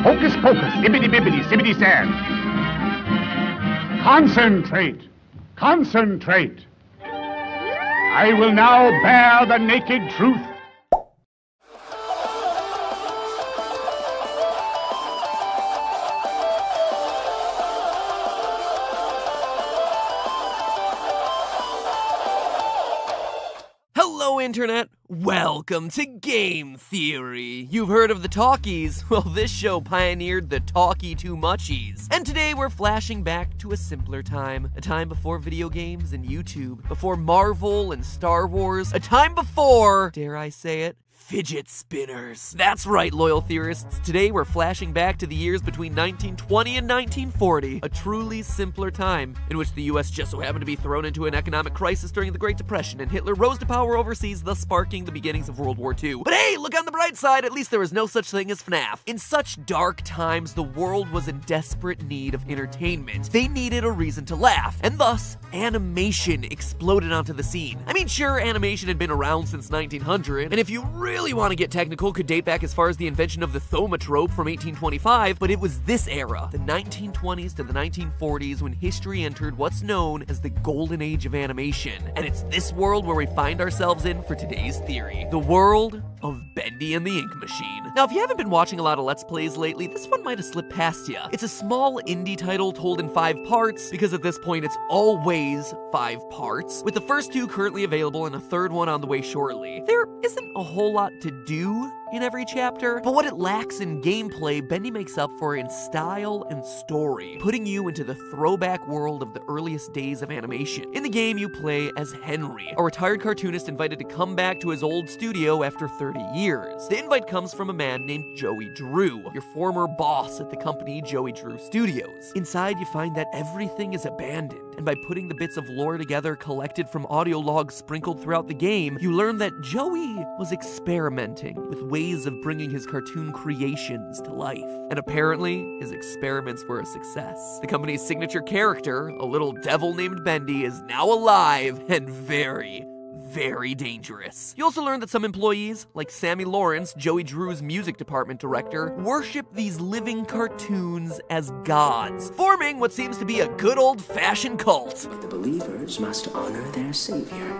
Hocus pocus, ibbity bibbity, sibbity sand. Concentrate. Concentrate. I will now bear the naked truth. Hello, Internet! Welcome to Game Theory! You've heard of the Talkies? Well, this show pioneered the Talkie to Muchies. And today we're flashing back to a simpler time. A time before video games and YouTube. Before Marvel and Star Wars. A time before, dare I say it, fidget spinners. That's right, loyal theorists. Today we're flashing back to the years between 1920 and 1940, a truly simpler time in which the US just so happened to be thrown into an economic crisis during the Great Depression, and Hitler rose to power overseas, thus sparking the beginnings of World War II. But hey, look on the bright side, at least there was no such thing as FNAF. In such dark times, the world was in desperate need of entertainment. They needed a reason to laugh, and thus, animation exploded onto the scene. I mean, sure, animation had been around since 1900, and if you really want to get technical, could date back as far as the invention of the thaumatrope from 1825, but it was this era, the 1920s to the 1940s, when history entered what's known as the golden age of animation. And it's this world where we find ourselves in for today's theory. The world of Bendy and the Ink Machine. Now, if you haven't been watching a lot of Let's Plays lately, this one might have slipped past you. It's a small indie title told in 5 parts, because at this point it's always 5 parts, with the first 2 currently available and a 3rd one on the way shortly. There isn't a whole lot to do in every chapter, but what it lacks in gameplay, Bendy makes up for in style and story, putting you into the throwback world of the earliest days of animation. In the game, you play as Henry, a retired cartoonist invited to come back to his old studio after 30 years. The invite comes from a man named Joey Drew, your former boss at the company Joey Drew Studios. Inside, you find that everything is abandoned, and by putting the bits of lore together collected from audio logs sprinkled throughout the game, you learn that Joey was experimenting with ways of bringing his cartoon creations to life. And apparently, his experiments were a success. The company's signature character, a little devil named Bendy, is now alive and very dangerous. You also learn that some employees, like Sammy Lawrence, Joey Drew's music department director, worship these living cartoons as gods, forming what seems to be a good old-fashioned cult. But the believers must honor their savior.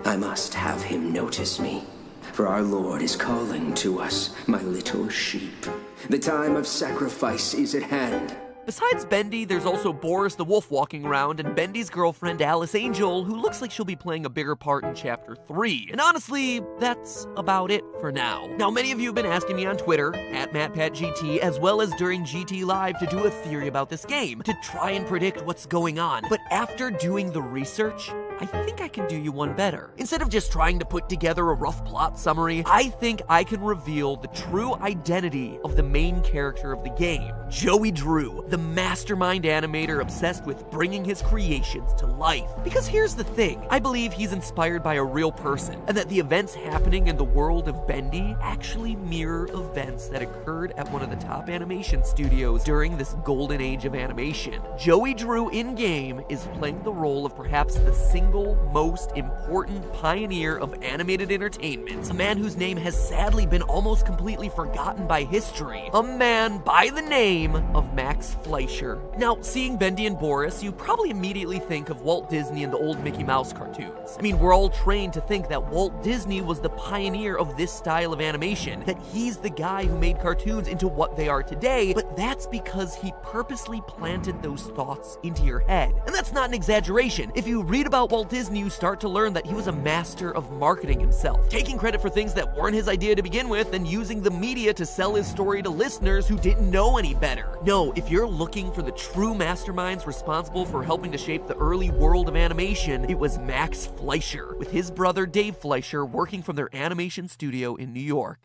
I must have him notice me, for our Lord is calling to us, my little sheep. The time of sacrifice is at hand. Besides Bendy, there's also Boris the Wolf walking around, and Bendy's girlfriend Alice Angel, who looks like she'll be playing a bigger part in Chapter 3. And honestly, that's about it for now. Now, many of you have been asking me on Twitter, at MatPatGT, as well as during GT Live, to do a theory about this game, to try and predict what's going on. But after doing the research, I think I can do you one better. Instead of just trying to put together a rough plot summary, I think I can reveal the true identity of the main character of the game, Joey Drew, the mastermind animator obsessed with bringing his creations to life. Because here's the thing, I believe he's inspired by a real person, and that the events happening in the world of Bendy actually mirror events that occurred at one of the top animation studios during this golden age of animation. Joey Drew in-game is playing the role of perhaps the single most important pioneer of animated entertainment, a man whose name has sadly been almost completely forgotten by history, a man by the name of Max Fleischer. Now, seeing Bendy and Boris, you probably immediately think of Walt Disney and the old Mickey Mouse cartoons. I mean, we're all trained to think that Walt Disney was the pioneer of this style of animation, that he's the guy who made cartoons into what they are today, but that's because he purposely planted those thoughts into your head. And that's not an exaggeration. If you read about Walt Disney, you start to learn that he was a master of marketing himself, taking credit for things that weren't his idea to begin with and using the media to sell his story to listeners who didn't know any better. No, if you're looking for the true masterminds responsible for helping to shape the early world of animation, it was Max Fleischer, with his brother Dave Fleischer working from their animation studio in New York.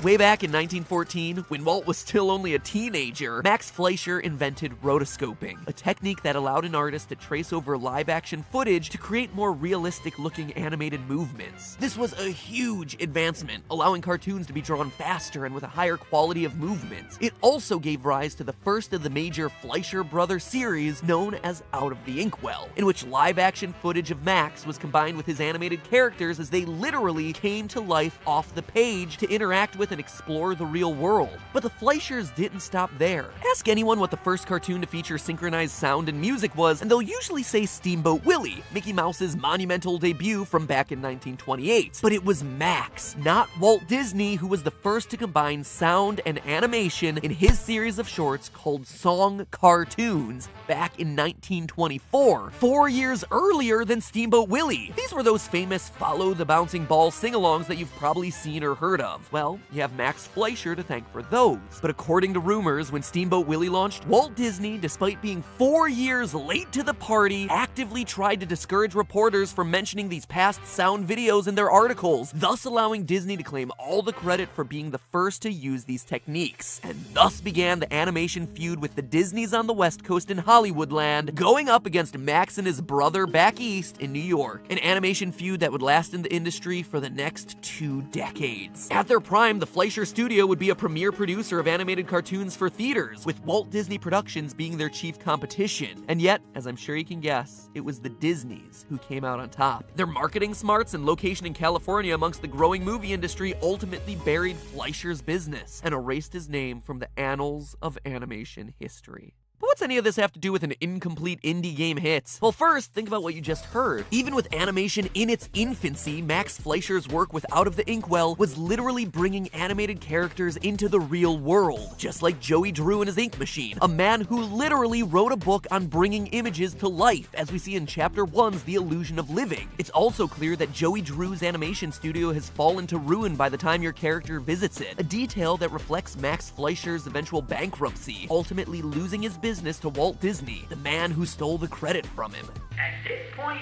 Way back in 1914, when Walt was still only a teenager, Max Fleischer invented rotoscoping, a technique that allowed an artist to trace over live-action footage to create more realistic-looking animated movements. This was a huge advancement, allowing cartoons to be drawn faster and with a higher quality of movement. It also gave rise to the first of the major Fleischer Brothers series known as Out of the Inkwell, in which live-action footage of Max was combined with his animated characters as they literally came to life off the page to interact with and explore the real world. But the Fleischers didn't stop there. Ask anyone what the first cartoon to feature synchronized sound and music was, and they'll usually say Steamboat Willie, Mickey Mouse's monumental debut from back in 1928. But it was Max, not Walt Disney, who was the first to combine sound and animation in his series of shorts called Song Cartoons back in 1924, 4 years earlier than Steamboat Willie. These were those famous Follow the Bouncing Ball sing-alongs that you've probably seen or heard of. Well, you have Max Fleischer to thank for those. But according to rumors, when Steamboat Willie launched, Walt Disney, despite being 4 years late to the party, actively tried to discourage reporters from mentioning these past sound videos in their articles, thus allowing Disney to claim all the credit for being the first to use these techniques. And thus began the animation feud with the Disneys on the West Coast in Hollywoodland, going up against Max and his brother back east in New York, an animation feud that would last in the industry for the next 2 decades. At their prime, the Fleischer Studio would be a premier producer of animated cartoons for theaters, with Walt Disney Productions being their chief competition. And yet, as I'm sure you can guess, it was the Disneys who came out on top. Their marketing smarts and location in California amongst the growing movie industry ultimately buried Fleischer's business and erased his name from the annals of animation history. But what's any of this have to do with an incomplete indie game hit? Well, first, think about what you just heard. Even with animation in its infancy, Max Fleischer's work with Out of the Inkwell was literally bringing animated characters into the real world, just like Joey Drew and his ink machine, a man who literally wrote a book on bringing images to life, as we see in Chapter 1's The Illusion of Living. It's also clear that Joey Drew's animation studio has fallen to ruin by the time your character visits it, a detail that reflects Max Fleischer's eventual bankruptcy, ultimately losing his business to Walt Disney, the man who stole the credit from him. At this point,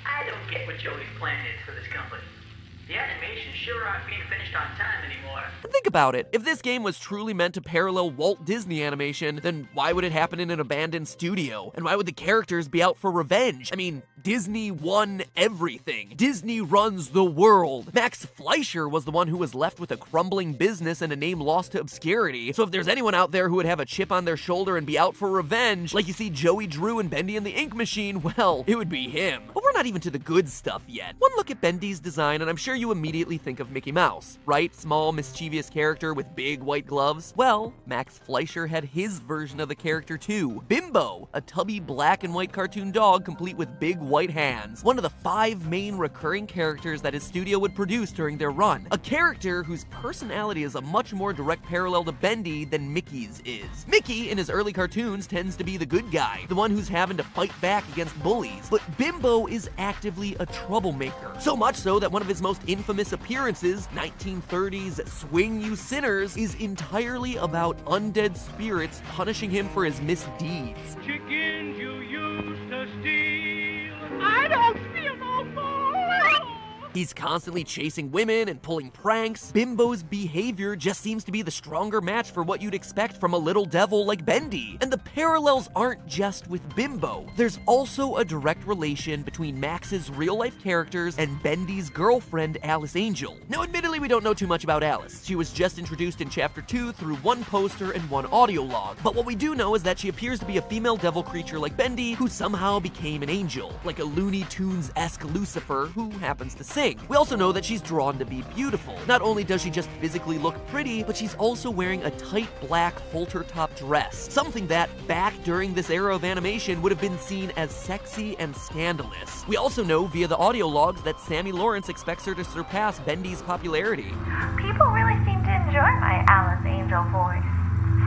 I don't get what Joey's plan is for this company. The animations sure aren't being finished on time anymore. Think about it. If this game was truly meant to parallel Walt Disney animation, then why would it happen in an abandoned studio? And why would the characters be out for revenge? I mean, Disney won everything. Disney runs the world. Max Fleischer was the one who was left with a crumbling business and a name lost to obscurity. So if there's anyone out there who would have a chip on their shoulder and be out for revenge, like you see Joey Drew and Bendy in the Ink Machine, well, it would be him. But we're not even to the good stuff yet. One look at Bendy's design and I'm sure you immediately think of Mickey Mouse, right? Small, mischievous character with big white gloves. Well, Max Fleischer had his version of the character too. Bimbo, a tubby black and white cartoon dog complete with big white hands. One of the 5 main recurring characters that his studio would produce during their run. A character whose personality is a much more direct parallel to Bendy than Mickey's is. Mickey, in his early cartoons, tends to be the good guy, the one who's having to fight back against bullies. But Bimbo is actively a troublemaker. So much so that one of his most infamous appearances, 1930's Swing You Sinners, is entirely about undead spirits punishing him for his misdeeds. Chickens you used to steal, I don't steal no more. He's constantly chasing women and pulling pranks. Bimbo's behavior just seems to be the stronger match for what you'd expect from a little devil like Bendy. And the parallels aren't just with Bimbo. There's also a direct relation between Max's real-life characters and Bendy's girlfriend, Alice Angel. Now, admittedly, we don't know too much about Alice. She was just introduced in Chapter 2 through 1 poster and 1 audio log. But what we do know is that she appears to be a female devil creature like Bendy, who somehow became an angel, like a Looney Tunes-esque Lucifer who happens to sing. We also know that she's drawn to be beautiful. Not only does she just physically look pretty, but she's also wearing a tight black halter-top dress, something that, back during this era of animation, would have been seen as sexy and scandalous. We also know via the audio logs that Sammy Lawrence expects her to surpass Bendy's popularity. People really seem to enjoy my Alice Angel voice.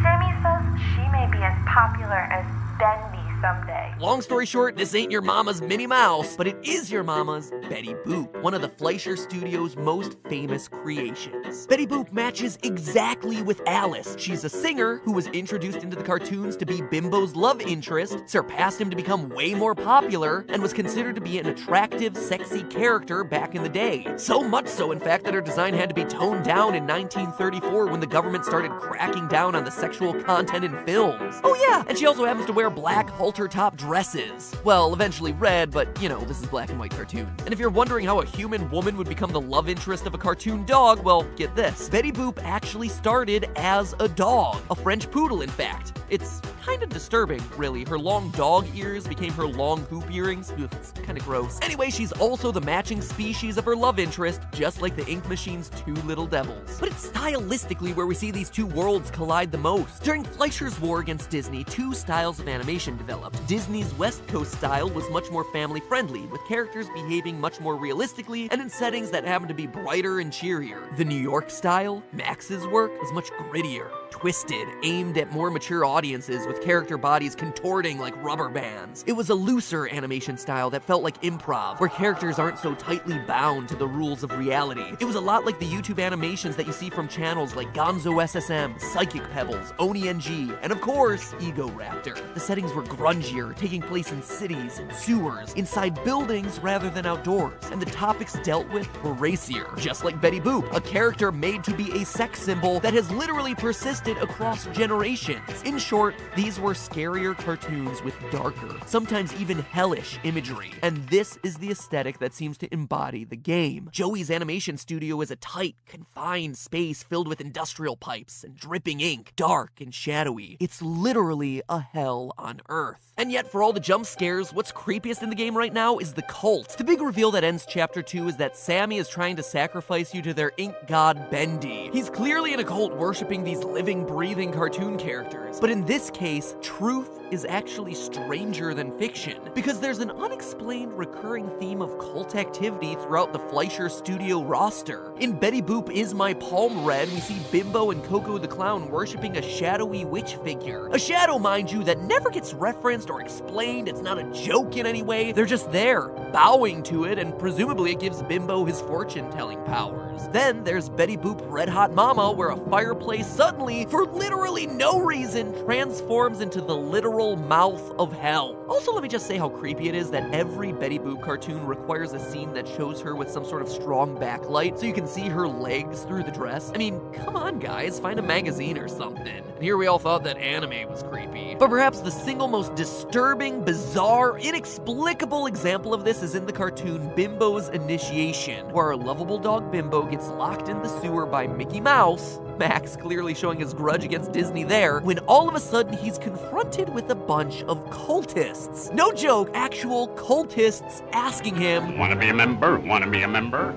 Sammy says she may be as popular as Bendy someday. Long story short, this ain't your mama's Minnie Mouse, but it is your mama's Betty Boop, one of the Fleischer Studios' most famous creations. Betty Boop matches exactly with Alice. She's a singer who was introduced into the cartoons to be Bimbo's love interest, surpassed him to become way more popular, and was considered to be an attractive, sexy character back in the day. So much so, in fact, that her design had to be toned down in 1934 when the government started cracking down on the sexual content in films. Oh yeah, and she also happens to wear black halter-top dresses. Well, eventually red, but you know, this is black and white cartoon. And if you're wondering how a human woman would become the love interest of a cartoon dog, well, get this. Betty Boop actually started as a dog. A French poodle, in fact. It's kind of disturbing, really. Her long dog ears became her long hoop earrings. Ugh, it's kind of gross. Anyway, she's also the matching species of her love interest, just like the Ink Machine's two little devils. But it's stylistically where we see these two worlds collide the most. During Fleischer's war against Disney, two styles of animation developed. Disney's West Coast style was much more family-friendly, with characters behaving much more realistically and in settings that happened to be brighter and cheerier. The New York style, Max's work, was much grittier, twisted, aimed at more mature audiences with character bodies contorting like rubber bands. It was a looser animation style that felt like improv, where characters aren't so tightly bound to the rules of reality. It was a lot like the YouTube animations that you see from channels like Gonzo SSM, Psychic Pebbles, Oni NG, and of course, Ego Raptor. The settings were grungier, taking place in cities and sewers, inside buildings rather than outdoors, and the topics dealt with were racier, just like Betty Boop, a character made to be a sex symbol that has literally persisted across generations. In short, these were scarier cartoons with darker, sometimes even hellish imagery, and this is the aesthetic that seems to embody the game. Joey's animation studio is a tight, confined space filled with industrial pipes and dripping ink, dark and shadowy. It's literally a hell on Earth. And yet, for all the jump scares, what's creepiest in the game right now is the cult. The big reveal that ends Chapter 2 is that Sammy is trying to sacrifice you to their ink god Bendy. He's clearly in a cult worshipping these living, breathing cartoon characters. But in this case, truth is actually stranger than fiction, because there's an unexplained recurring theme of cult activity throughout the Fleischer Studio roster. In Betty Boop Is My Palm Red, we see Bimbo and Coco the Clown worshipping a shadowy witch figure. A shadow, mind you, that never gets referenced or explained. It's not a joke in any way. They're just there, bowing to it, and presumably it gives Bimbo his fortune-telling powers. Then there's Betty Boop Red Hot Momma, where a fireplace suddenly, for literally no reason, transforms into the literal mouth of hell. Also, let me just say how creepy it is that every Betty Boop cartoon requires a scene that shows her with some sort of strong backlight so you can see her legs through the dress. I mean, come on guys, find a magazine or something. And here we all thought that anime was creepy. But perhaps the single most disturbing, bizarre, inexplicable example of this is in the cartoon Bimbo's Initiation, where our lovable dog Bimbo gets locked in the sewer by Mickey Mouse, Max clearly showing his grudge against Disney there, when all of a sudden he's confronted with a bunch of cultists. No joke, actual cultists asking him, "Wanna be a member? Wanna be a member?"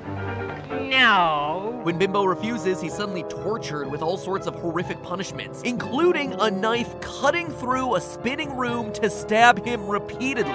No. When Bimbo refuses, he's suddenly tortured with all sorts of horrific punishments, including a knife cutting through a spinning room to stab him repeatedly.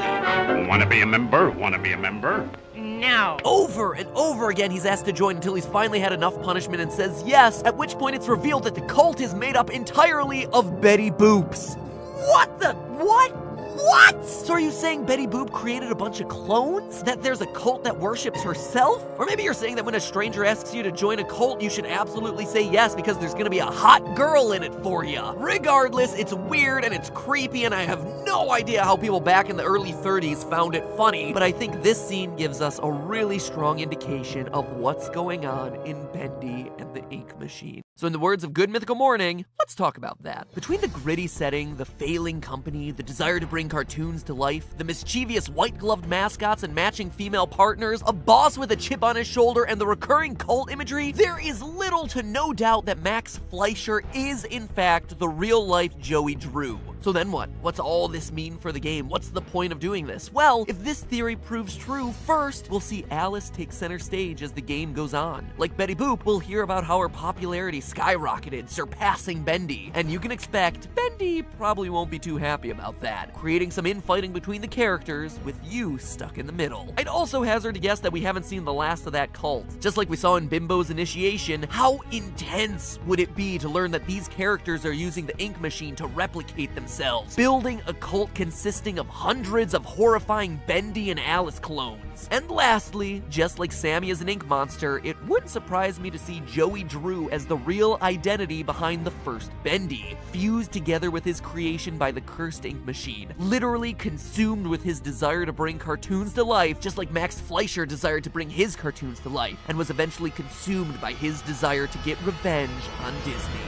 "Wanna be a member? Wanna be a member?" No. Over and over again, he's asked to join until he's finally had enough punishment and says yes, at which point it's revealed that the cult is made up entirely of Betty Boops. What the? What? What? So are you saying Betty Boop created a bunch of clones? That there's a cult that worships herself? Or maybe you're saying that when a stranger asks you to join a cult, you should absolutely say yes because there's gonna be a hot girl in it for you. Regardless, it's weird and it's creepy, and I have no idea how people back in the early 30s found it funny, but I think this scene gives us a really strong indication of what's going on in Bendy and the Ink Machine. So in the words of Good Mythical Morning, let's talk about that. Between the gritty setting, the failing company, the desire to bring cartoons to life, the mischievous white-gloved mascots and matching female partners, a boss with a chip on his shoulder, and the recurring cult imagery, there is little to no doubt that Max Fleischer is, in fact, the real-life Joey Drew. So then what? What's all this mean for the game? What's the point of doing this? Well, if this theory proves true, first, we'll see Alice take center stage as the game goes on. Like Betty Boop, we'll hear about how her popularity skyrocketed, surpassing Bendy. And you can expect Bendy probably won't be too happy about that, creating some infighting between the characters with you stuck in the middle. I'd also hazard to guess that we haven't seen the last of that cult. Just like we saw in Bimbo's Initiation, how intense would it be to learn that these characters are using the Ink Machine to replicate themselves? themselves, building a cult consisting of hundreds of horrifying Bendy and Alice clones. And lastly, just like Sammy is an ink monster, it wouldn't surprise me to see Joey Drew as the real identity behind the first Bendy, fused together with his creation by the cursed ink machine, literally consumed with his desire to bring cartoons to life, just like Max Fleischer desired to bring his cartoons to life, and was eventually consumed by his desire to get revenge on Disney.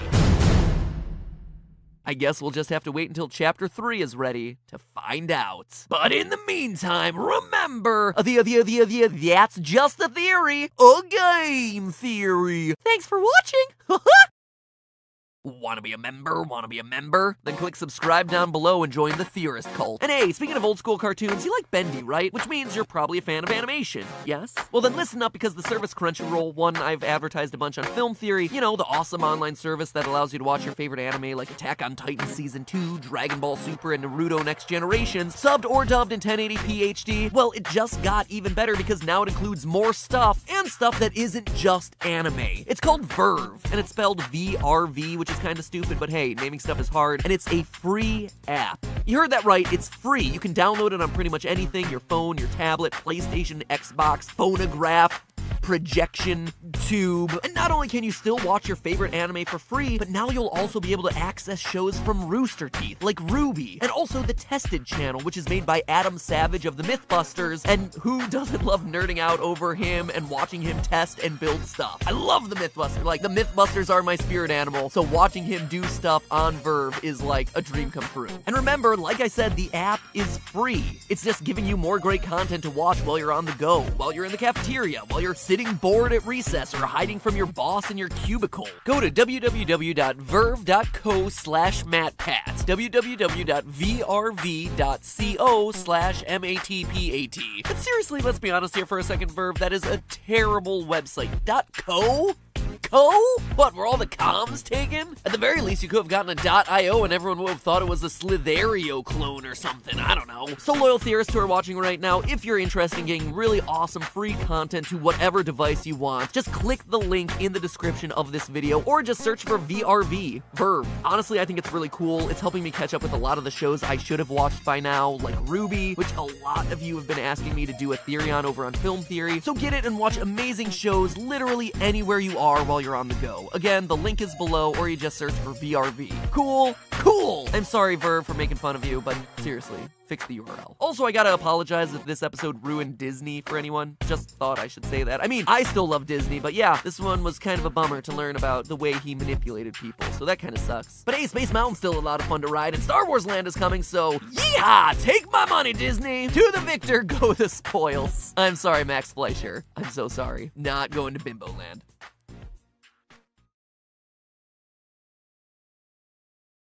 I guess we'll just have to wait until Chapter 3 is ready to find out. But in the meantime, remember, that's just a theory, a game theory. Thanks for watching. Wanna be a member? Wanna be a member? Then click subscribe down below and join the Theorist cult. And hey, speaking of old school cartoons, you like Bendy, right? Which means you're probably a fan of animation, yes? Well then listen up, because the service Crunchyroll, one I've advertised a bunch on Film Theory, you know, the awesome online service that allows you to watch your favorite anime like Attack on Titan Season 2, Dragon Ball Super, and Naruto Next Generation, subbed or dubbed in 1080p HD. Well, it just got even better because now it includes more stuff, and stuff that isn't just anime. It's called Verve, and it's spelled VRV, which is kind of stupid, but hey, naming stuff is hard, and it's a free app. You heard that right, it's free. You can download it on pretty much anything, your phone, your tablet, PlayStation, Xbox, phonograph, projection tube. And not only can you still watch your favorite anime for free, but now you'll also be able to access shows from Rooster Teeth, like Ruby, and also the Tested channel, which is made by Adam Savage of the Mythbusters, and who doesn't love nerding out over him and watching him test and build stuff? I love the Mythbusters. Like, the Mythbusters are my spirit animal, so watching him do stuff on Verve is like a dream come true. And remember, like I said, the app is free. It's just giving you more great content to watch while you're on the go, while you're in the cafeteria, while you're sitting bored at recess, or hiding from your boss in your cubicle. Go to www.verve.co/Matpat, www.vrv.co/MATPAT. But seriously, let's be honest here for a second, Verve, that is a terrible website. .co? What, were all the comms taken? At the very least, you could have gotten a .io and everyone would have thought it was a Slitherio clone or something, I don't know. So loyal theorists who are watching right now, if you're interested in getting really awesome free content to whatever device you want, just click the link in the description of this video, or just search for VRV, Verve. Honestly, I think it's really cool. It's helping me catch up with a lot of the shows I should have watched by now, like Ruby, which a lot of you have been asking me to do a theory on over on Film Theory. So get it and watch amazing shows literally anywhere you are while you're on the go. Again, the link is below, or you just search for VRV. Cool? I'm sorry, Verve, for making fun of you, but seriously, fix the URL. Also, I gotta apologize if this episode ruined Disney for anyone. Just thought I should say that. I mean, I still love Disney, but yeah, this one was kind of a bummer to learn about the way he manipulated people, so that kind of sucks. But hey, Space Mountain's still a lot of fun to ride, and Star Wars Land is coming, so yeehaw! Take my money, Disney! To the victor go the spoils. I'm sorry, Max Fleischer. I'm so sorry. Not going to Bimbo Land.